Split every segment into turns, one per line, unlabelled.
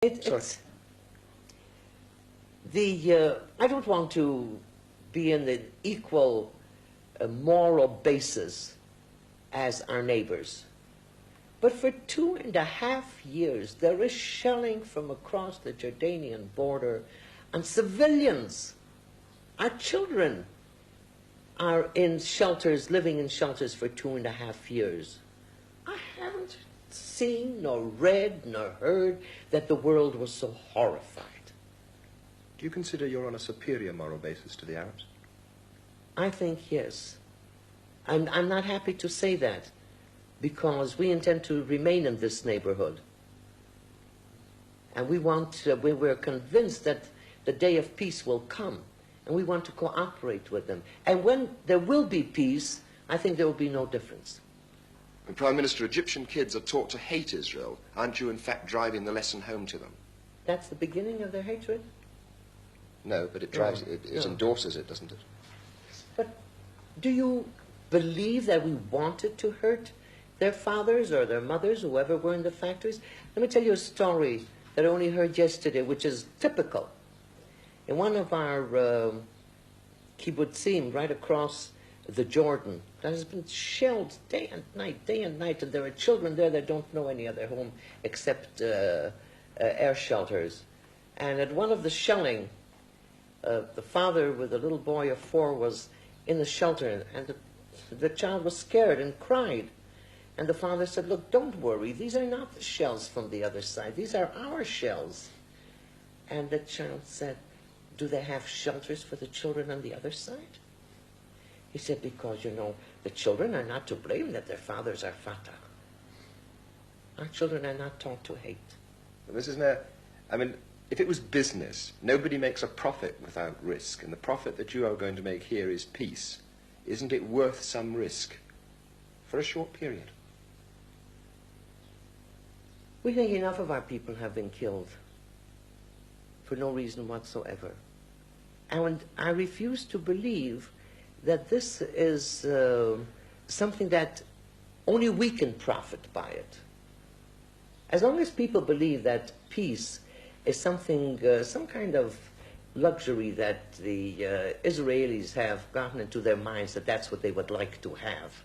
I don't want to be in the equal moral basis as our neighbors. But for 2.5 years, there is shelling from across the Jordanian border, and civilians, our children, are in shelters, living in shelters for 2.5 years. I haven't seen, nor read, nor heard that the world was so horrified.
Do you consider you're on a superior moral basis to the Arabs?
I think yes. I'm not happy to say that, because we intend to remain in this neighborhood. And we're convinced that the day of peace will come, and we want to cooperate with them. And when there will be peace, I think there will be no difference.
And Prime Minister, Egyptian kids are taught to hate Israel. Aren't you, in fact, driving the lesson home to them?
That's the beginning of their hatred?
No, but it endorses it, doesn't it?
But do you believe that we wanted to hurt their fathers or their mothers, whoever were in the factories? Let me tell you a story that I only heard yesterday, which is typical. In one of our kibbutzim right across the Jordan, that has been shelled day and night, and there are children there that don't know any other home except air shelters. And at one of the shelling, the father with a little boy of 4 was in the shelter, and the child was scared and cried. And the father said, "Look, don't worry. These are not the shells from the other side. These are our shells." And the child said, "Do they have shelters for the children on the other side?" He said, "Because, you know, the children are not to blame that their fathers are Fatah. Our children are not taught to hate."
Mrs. Mayor, I mean, if it was business, nobody makes a profit without risk, and the profit that you are going to make here is peace. Isn't it worth some risk for a short period?
We think enough of our people have been killed for no reason whatsoever. And I refuse to believe that this is something that only we can profit by it. As long as people believe that peace is something, some kind of luxury that the Israelis have gotten into their minds that that's what they would like to have.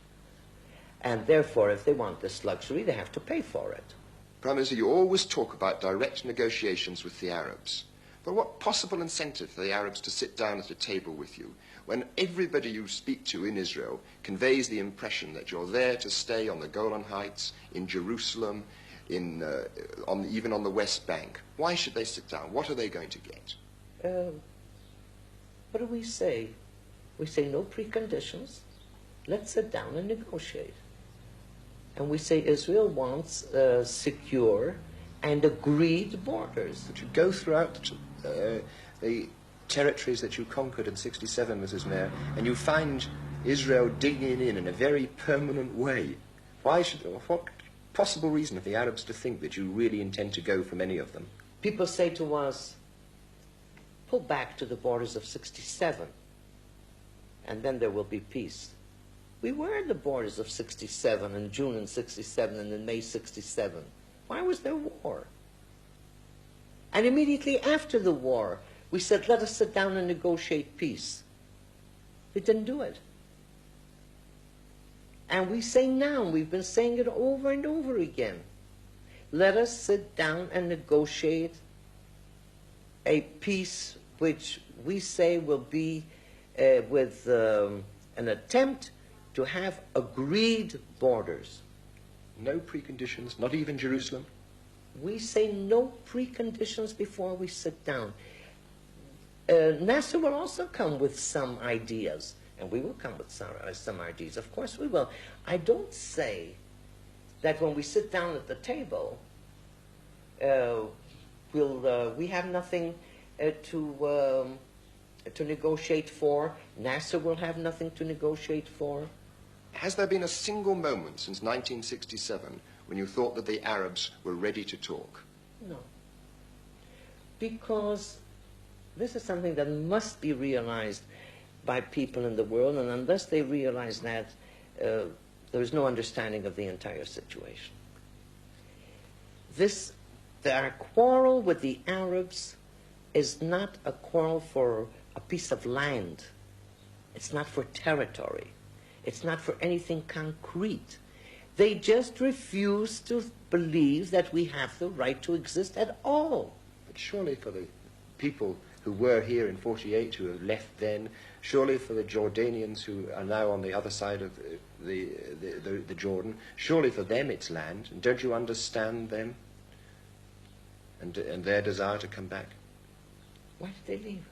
And therefore, if they want this luxury, they have to pay for it.
Prime Minister, you always talk about direct negotiations with the Arabs. But what possible incentive for the Arabs to sit down at a table with you when everybody you speak to in Israel conveys the impression that you're there to stay on the Golan Heights, in Jerusalem, even on the West Bank? Why should they sit down? What are they going to get?
What do we say? We say no preconditions. Let's sit down and negotiate. And we say Israel wants secure and agreed borders.
But you go throughout the territories that you conquered in '67, Mrs. Mayor, and you find Israel digging in a very permanent way. What possible reason have the Arabs to think that you really intend to go from any of them?
People say to us, pull back to the borders of '67, and then there will be peace. We were in the borders of '67, in June in '67, and in May '67. Why was there war? And immediately after the war, we said, let us sit down and negotiate peace. They didn't do it. And we say now, we've been saying it over and over again, let us sit down and negotiate a peace which we say will be with an attempt to have agreed borders.
No preconditions, not even Jerusalem?
We say no preconditions before we sit down. Nasser will also come with some ideas, and we will come with some ideas. Of course we will. I don't say that when we sit down at the table, we have nothing to negotiate for. Nasser will have nothing to negotiate for.
Has there been a single moment since 1967 when you thought that the Arabs were ready to talk?
No. Because this is something that must be realized by people in the world, and unless they realize that, there is no understanding of the entire situation. This our quarrel with the Arabs is not a quarrel for a piece of land. It's not for territory. It's not for anything concrete. They just refuse to believe that we have the right to exist at all.
But surely for the people who were here in 48, who have left then, surely for the Jordanians who are now on the other side of the Jordan, surely for them it's land. And don't you understand them and their desire to come back?
Why did they leave?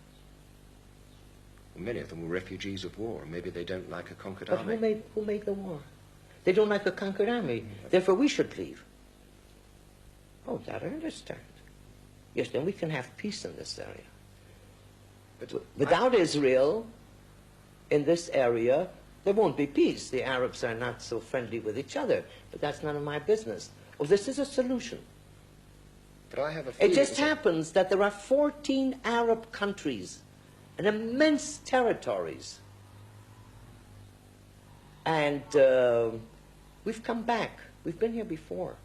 Well, many of them were refugees of war. Maybe they don't like a conquered
But
army.
who made the war? They don't like a conquered army. Therefore, we should leave. Oh, that I understand. Yes, then we can have peace in this area.
But
Without Israel in this area, there won't be peace. The Arabs are not so friendly with each other, but that's none of my business. Oh, this is a solution.
But I have a feeling
It just happens that there are 14 Arab countries and immense territories. And we've come back. We've been here before.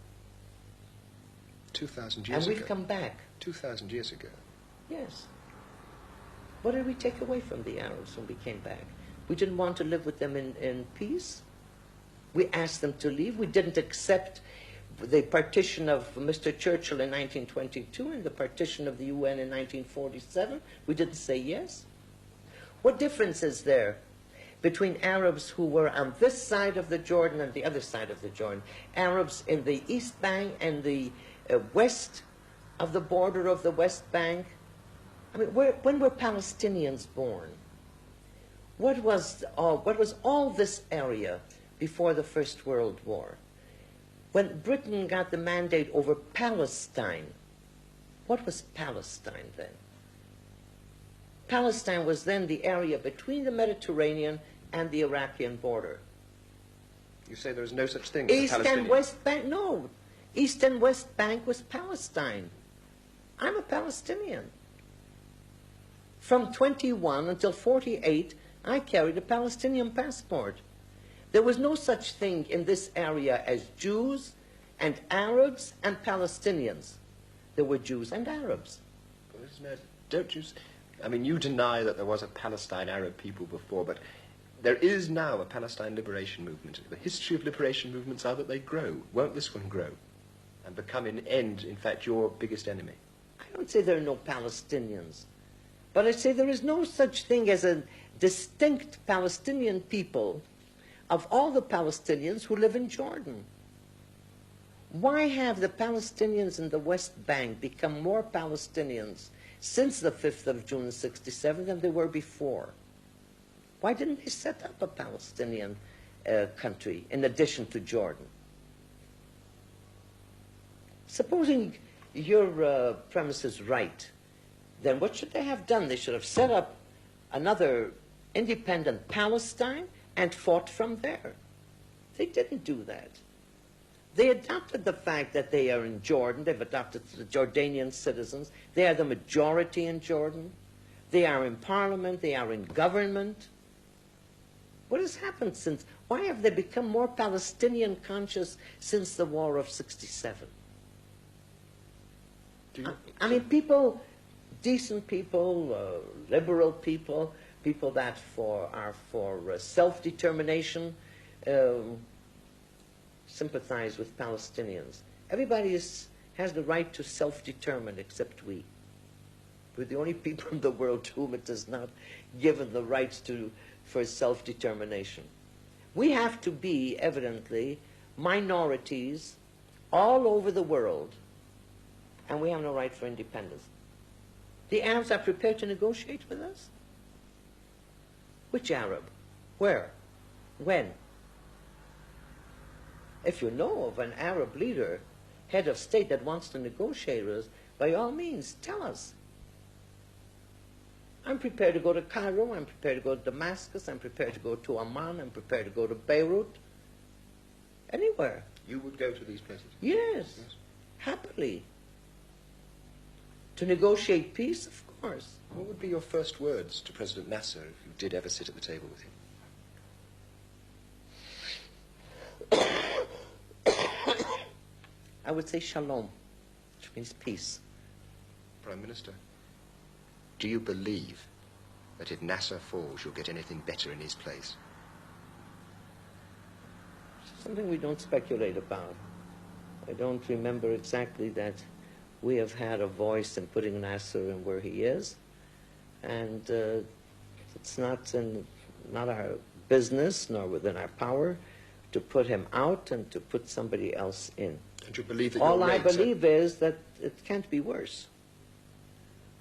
2,000 years
And
ago.
we've come back.
2,000 years ago.
Yes. What did we take away from the Arabs when we came back? We didn't want to live with them in peace. We asked them to leave. We didn't accept the partition of Mr. Churchill in 1922 and the partition of the UN in 1947. We didn't say yes. What difference is there between Arabs who were on this side of the Jordan and the other side of the Jordan? Arabs in the East Bank and the west of the border of the West Bank. I mean, when were Palestinians born? What was all this area before the First World War? When Britain got the mandate over Palestine, what was Palestine then? Palestine was then the area between the Mediterranean and the Iraqi border.
You say there is no such thing as a
East
Palestinian.
and West Bank, no. East and West Bank was Palestine. I'm a Palestinian. From 21 until 48, I carried a Palestinian passport. There was no such thing in this area as Jews and Arabs and Palestinians. There were Jews and Arabs.
Well, isn't it- Don't you... I mean, you deny that there was a Palestine Arab people before, but there is now a Palestine liberation movement. The history of liberation movements are that they grow. Won't this one grow and become in end, in fact, your biggest enemy?
I don't say there are no Palestinians, but I say there is no such thing as a distinct Palestinian people of all the Palestinians who live in Jordan. Why have the Palestinians in the West Bank become more Palestinians since the 5th of June 67 than they were before? Why didn't they set up a Palestinian country in addition to Jordan? Supposing your premise is right, then what should they have done? They should have set up another independent Palestine and fought from there. They didn't do that. They adopted the fact that they are in Jordan. They've adopted the Jordanian citizens. They are the majority in Jordan. They are in parliament. They are in government. What has happened since? Why have they become more Palestinian conscious since the War of 67? I mean, people, decent people, liberal people, people that are for self-determination, sympathize with Palestinians. Everybody has the right to self-determine except we. We're the only people in the world to whom it is not given the rights for self-determination. We have to be, evidently, minorities all over the world, and we have no right for independence. The Arabs are prepared to negotiate with us? Which Arab? Where? When? If you know of an Arab leader, head of state that wants to negotiate with us, by all means, tell us. I'm prepared to go to Cairo, I'm prepared to go to Damascus, I'm prepared to go to Amman, I'm prepared to go to Beirut. Anywhere.
You would go to these places?
Yes. Happily. To negotiate peace, of course.
What would be your first words to President Nasser if you did ever sit at the table with him?
I would say shalom, which means peace.
Prime Minister, do you believe that if Nasser falls, you'll get anything better in his place?
Something we don't speculate about. I don't remember exactly that we have had a voice in putting Nasser in where he is, and it's not our business nor within our power to put him out and to put somebody else in.
And you believe that
All I believe is that it can't be worse.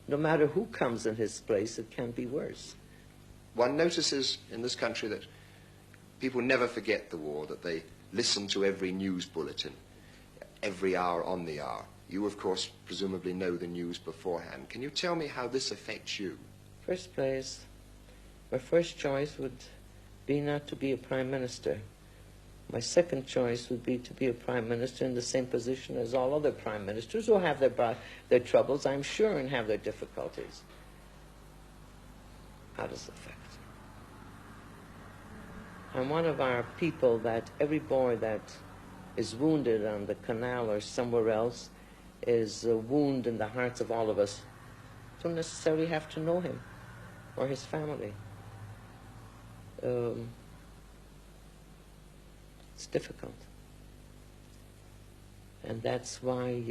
No matter who comes in his place, it can be worse.
One notices in this country that people never forget the war, that they listen to every news bulletin, every hour on the hour. You, of course, presumably know the news beforehand. Can you tell me how this affects you?
First place, my first choice would be not to be a prime minister. My second choice would be to be a prime minister in the same position as all other prime ministers who have their troubles, I'm sure, and have their difficulties. How does it affect? I'm one of our people that every boy that is wounded on the canal or somewhere else is a wound in the hearts of all of us. Don't necessarily have to know him or his family. It's difficult. And that's why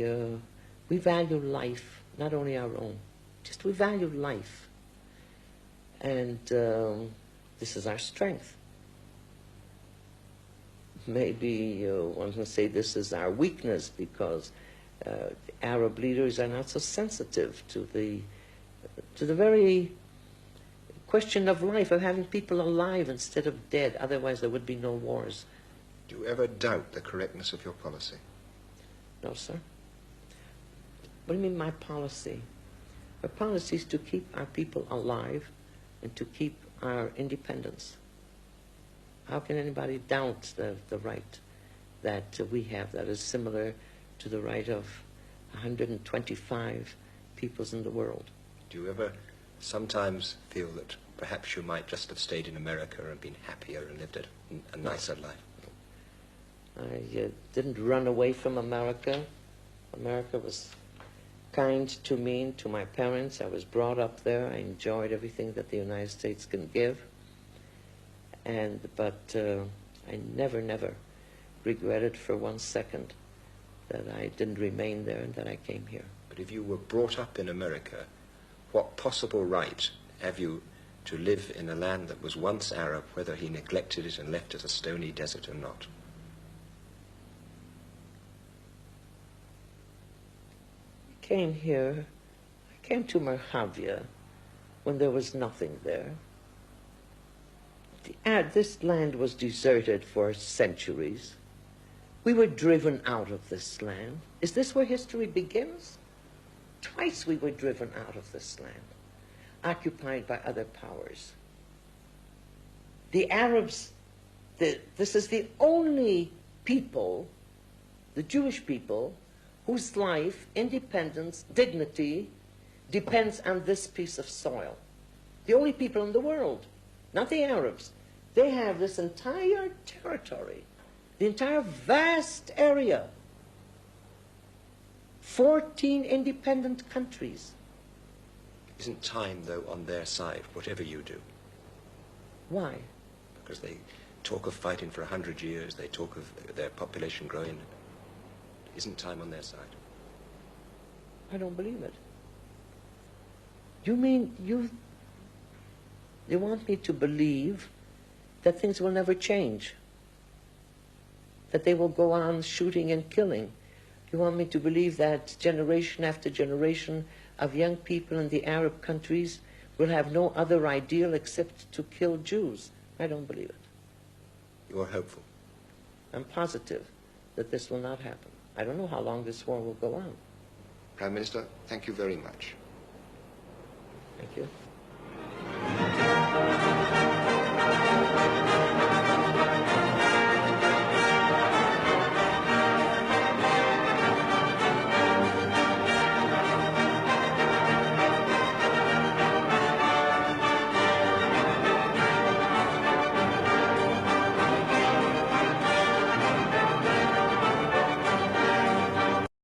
we value life, not only our own. Just we value life. And this is our strength. Maybe one can say this is our weakness because Arab leaders are not so sensitive to the very question of life, of having people alive instead of dead. Otherwise there would be no wars.
Do you ever doubt the correctness of your policy?
No, sir. What do you mean, my policy? My policy is to keep our people alive and to keep our independence. How can anybody doubt the right that we have that is similar to the right of 125 peoples in the world?
Do you ever sometimes feel that perhaps you might just have stayed in America and been happier and lived a nicer life?
I didn't run away from America. America was kind to me and to my parents. I was brought up there. I enjoyed everything that the United States can give. But I never regretted for 1 second that I didn't remain there and that I came here.
But if you were brought up in America, what possible right have you to live in a land that was once Arab, whether he neglected it and left it a stony desert or not?
I came to Merhavia when there was nothing there. This land was deserted for centuries. We were driven out of this land. Is this where history begins? Twice we were driven out of this land, occupied by other powers. The Arabs, this is the only people, the Jewish people, whose life, independence, dignity depends on this piece of soil. The only people in the world, not the Arabs. They have this entire territory, the entire vast area, 14 independent countries.
Isn't time, though, on their side, whatever you do?
Why?
Because they talk of fighting for 100 years, they talk of their population growing. Isn't time on their side?
I don't believe it. You mean you want me to believe that things will never change? That they will go on shooting and killing? You want me to believe that generation after generation of young people in the Arab countries will have no other ideal except to kill Jews? I don't believe it.
You are hopeful?
I'm positive that this will not happen. I don't know how long this war will go on.
Prime Minister, thank you very much.
Thank you.